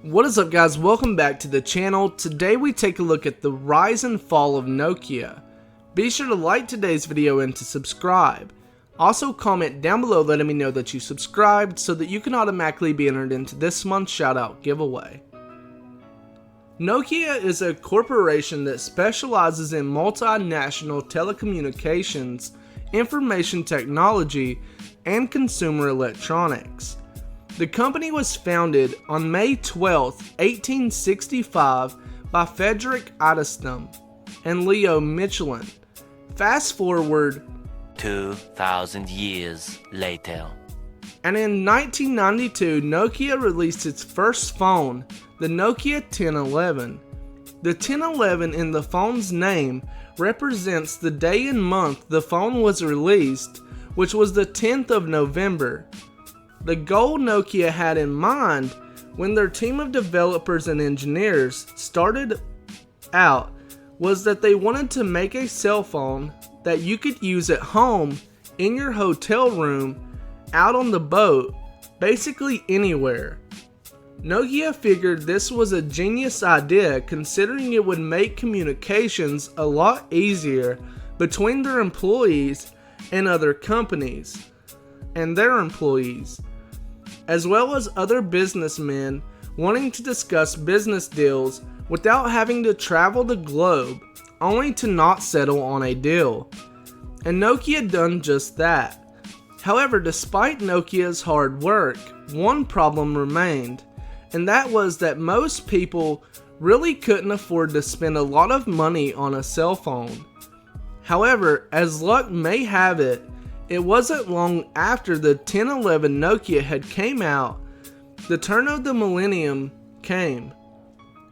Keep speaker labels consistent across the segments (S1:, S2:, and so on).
S1: What is up, guys? Welcome back to the channel. Today we take a look at the rise and fall of Nokia. Be sure to like today's video and to subscribe. Also comment down below letting me know that you subscribed so that you can automatically be entered into this month's shoutout giveaway. Nokia is a corporation that specializes in multinational telecommunications, information technology, and consumer electronics. The company was founded on May 12, 1865 by Frederick Idestam and Leo Michelin. Fast forward
S2: 2,000 years later.
S1: And in 1992, Nokia released its first phone, the Nokia 1011. The 1011 in the phone's name represents the day and month the phone was released, which was the 10th of November. The goal Nokia had in mind when their team of developers and engineers started out was that they wanted to make a cell phone that you could use at home, in your hotel room, out on the boat, basically anywhere. Nokia figured this was a genius idea considering it would make communications a lot easier between their employees and other companies and their employees, as well as other businessmen wanting to discuss business deals without having to travel the globe only to not settle on a deal. And Nokia had done just that. However, despite Nokia's hard work, one problem remained, and that was that most people really couldn't afford to spend a lot of money on a cell phone. However, as luck may have it, it wasn't long after the 1011 Nokia had came out, the turn of the millennium came,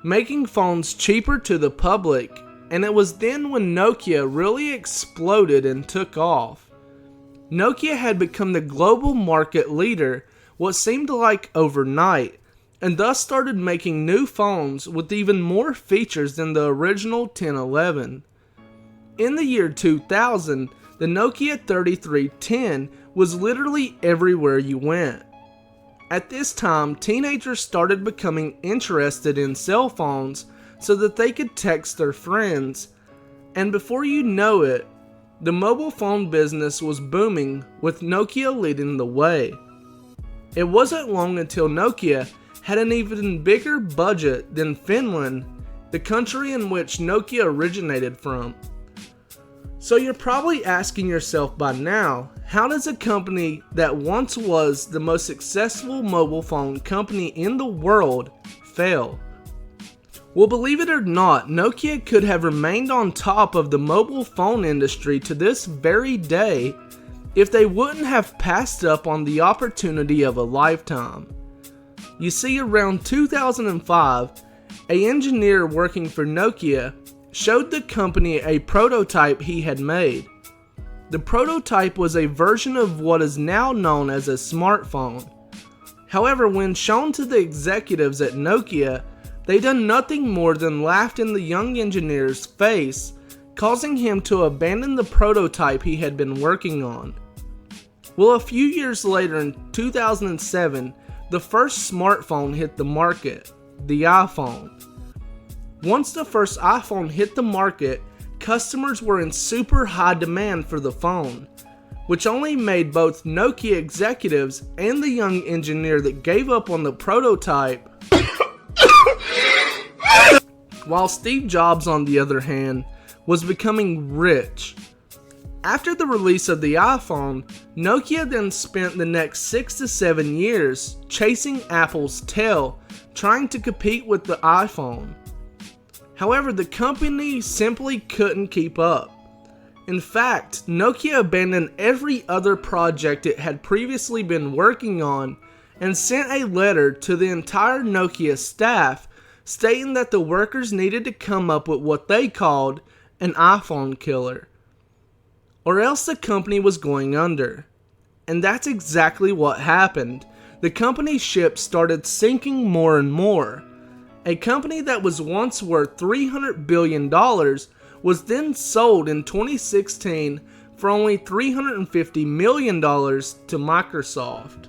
S1: making phones cheaper to the public, and it was then when Nokia really exploded and took off. Nokia had become the global market leader what seemed like overnight, and thus started making new phones with even more features than the original 1011. In the year 2000, the Nokia 3310 was literally everywhere you went. At this time, teenagers started becoming interested in cell phones so that they could text their friends, and before you know it, the mobile phone business was booming with Nokia leading the way. It wasn't long until Nokia had an even bigger budget than Finland, the country in which Nokia originated from. So you're probably asking yourself by now, how does a company that once was the most successful mobile phone company in the world fail? Well, believe it or not, Nokia could have remained on top of the mobile phone industry to this very day if they wouldn't have passed up on the opportunity of a lifetime. You see, around 2005, an engineer working for Nokia showed the company a prototype he had made. The prototype was a version of what is now known as a smartphone. However, when shown to the executives at Nokia, they done nothing more than laughed in the young engineer's face, causing him to abandon the prototype he had been working on. Well, a few years later in 2007, the first smartphone hit the market, the iPhone. Once the first iPhone hit the market, customers were in super high demand for the phone, which only made both Nokia executives and the young engineer that gave up on the prototype, while Steve Jobs, on the other hand, was becoming rich. After the release of the iPhone, Nokia then spent the next 6 to 7 years chasing Apple's tail, trying to compete with the iPhone. However, the company simply couldn't keep up. In fact, Nokia abandoned every other project it had previously been working on and sent a letter to the entire Nokia staff stating that the workers needed to come up with what they called an iPhone killer, or else the company was going under. And that's exactly what happened. The company's ship started sinking more and more. A company that was once worth $300 billion was then sold in 2016 for only $350 million to Microsoft.